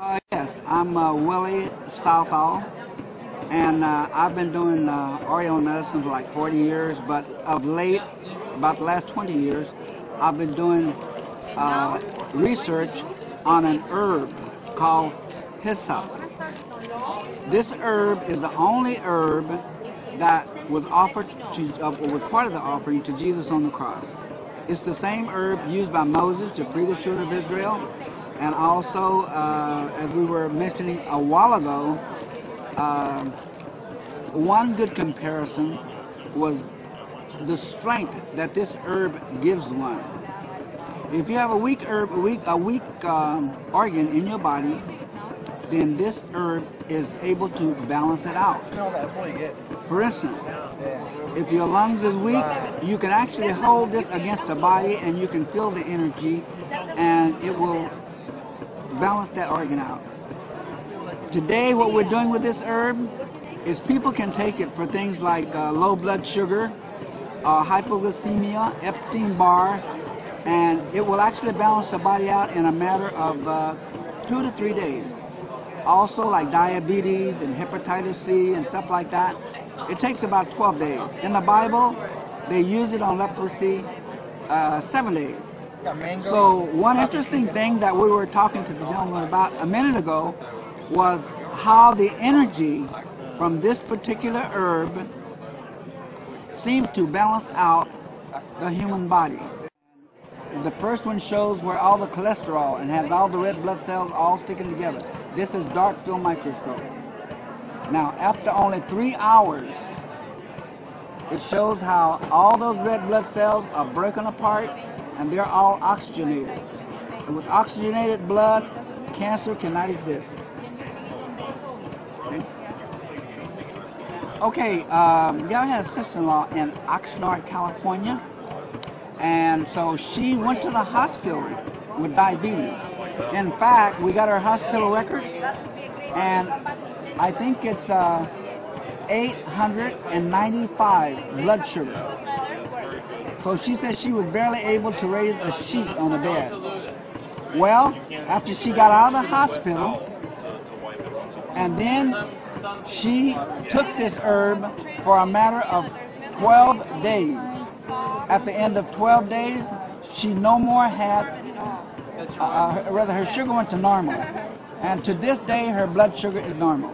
Yes, I'm Willie Southall, and I've been doing Oriental medicine for like 40 years, but of late, about the last 20 years, I've been doing research on an herb called hyssop. This herb is the only herb that was offered was part of the offering to Jesus on the cross. It's the same herb used by Moses to free the children of Israel, and also, as we were mentioning a while ago, one good comparison was the strength that this herb gives one. If you have a weak herb, a weak organ in your body, then this herb is able to balance it out. Smell that, that's what you get. For instance, Yeah. if your lungs is weak, you can actually hold this against the body and you can feel the energy, and it will balance that organ out. Today, what we're doing with this herb is people can take it for things like low blood sugar, hypoglycemia, Epstein-Barr, and it will actually balance the body out in a matter of 2 to 3 days. Also, like diabetes and hepatitis C and stuff like that, it takes about 12 days. In the Bible, they use it on leprosy 7 days. So one interesting thing that we were talking to the gentleman about a minute ago was how the energy from this particular herb seemed to balance out the human body. The first one shows where all the cholesterol and has all the red blood cells all sticking together. This is dark field microscope. Now, after only 3 hours, it shows how all those red blood cells are broken apart and they're all oxygenated. And with oxygenated blood, cancer cannot exist. Okay, I had a sister-in-law in Oxnard, California, and so she went to the hospital with diabetes. In fact, we got her hospital records, and I think it's 895 blood sugar. So she said she was barely able to raise a sheet on the bed. Well, after she got out of the hospital, and then she took this herb for a matter of 12 days. At the end of 12 days, she no more had, her sugar went to normal. And to this day, her blood sugar is normal.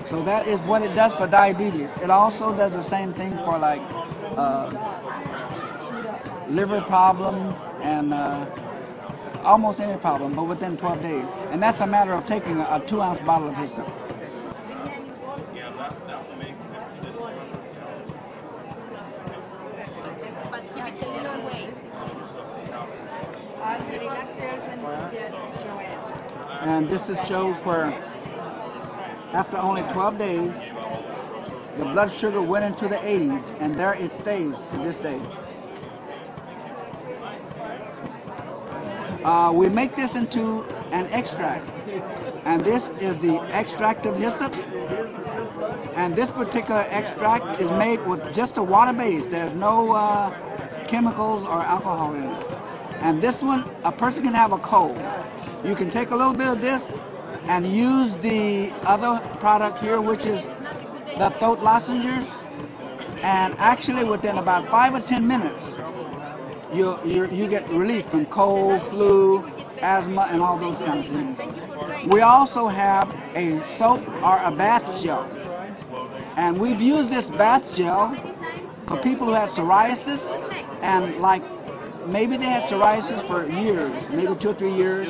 So that is what it does for diabetes. It also does the same thing for like liver problems and almost any problem, but within 12 days. And that's a matter of taking a 2-ounce bottle of hyssop. And this shows where after only 12 days, the blood sugar went into the 80s, and there it stays to this day. We make this into an extract, and this is the extract of hyssop. And this particular extract is made with just a water base. There's no chemicals or alcohol in it. And this one, a person can have a cold. You can take a little bit of this and use the other product here, which is the throat lozenges, and actually within about 5 or 10 minutes, you get relief from cold, flu, asthma, and all those kinds of things. We also have a soap or a bath gel, and we've used this bath gel for people who have psoriasis, and like maybe they had psoriasis for years, maybe 2 or 3 years.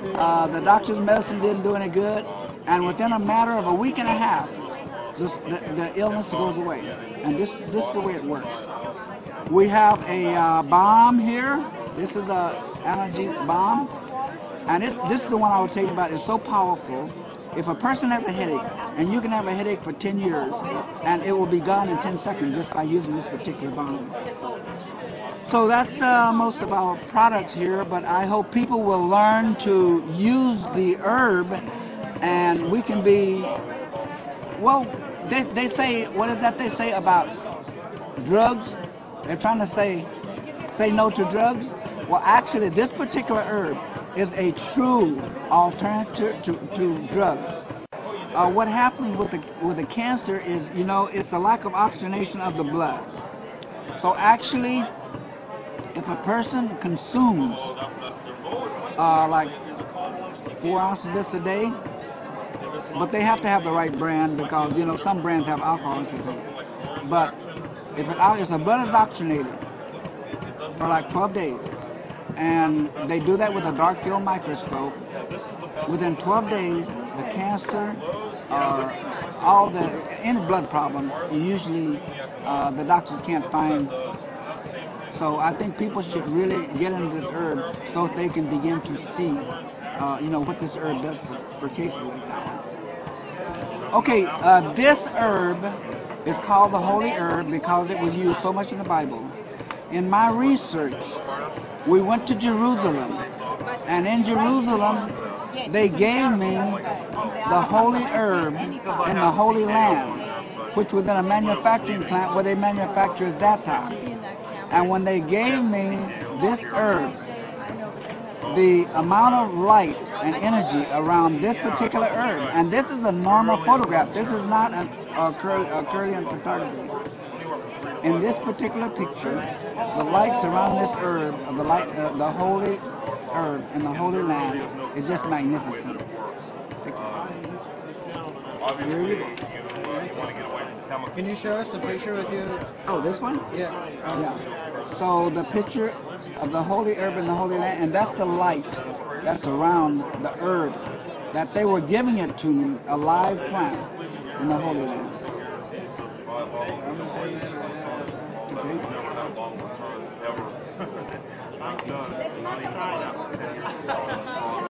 The doctor's medicine didn't do any good, and within a matter of a week and a half, the illness goes away. And this is the way it works. We have a balm here. This is the analgesic balm, and this is the one I was telling you about. It's so powerful. If a person has a headache, and you can have a headache for 10 years, and it will be gone in 10 seconds just by using this particular balm. So that's most of our products here, but I hope people will learn to use the herb, and we can be, well, they say, what is that they say about drugs? They're trying to say no to drugs. Well, actually, this particular herb is a true alternative to drugs. What happens with the cancer is, it's a lack of oxygenation of the blood. So actually, if a person consumes like 4 ounces of this a day, but they have to have the right brand because some brands have alcohol in it. But if the blood is oxygenated for like 12 days, and they do that with a dark field microscope, within 12 days, the cancer or any blood problem, usually the doctors can't find. So I think people should really get into this herb so they can begin to see, what this herb does for cases like that one. Okay, this herb is called the holy herb because it was used so much in the Bible. In my research, we went to Jerusalem, and in Jerusalem, they gave me the holy herb in the Holy Land, which was in a manufacturing plant where they manufacture za'atar. And when they gave me this herb, the amount of light and energy around this particular herb, and this is a normal photograph, this is not a Kirlian photography. In this particular picture, the light surrounding this herb, the holy herb in the Holy Land, is just magnificent. Here you go. Can you show us the picture with you? Oh, this one? Yeah. Yeah. So the picture of the holy herb in the Holy Land, and that's the light that's around the herb that they were giving it to me, a live plant in the Holy Land. Okay.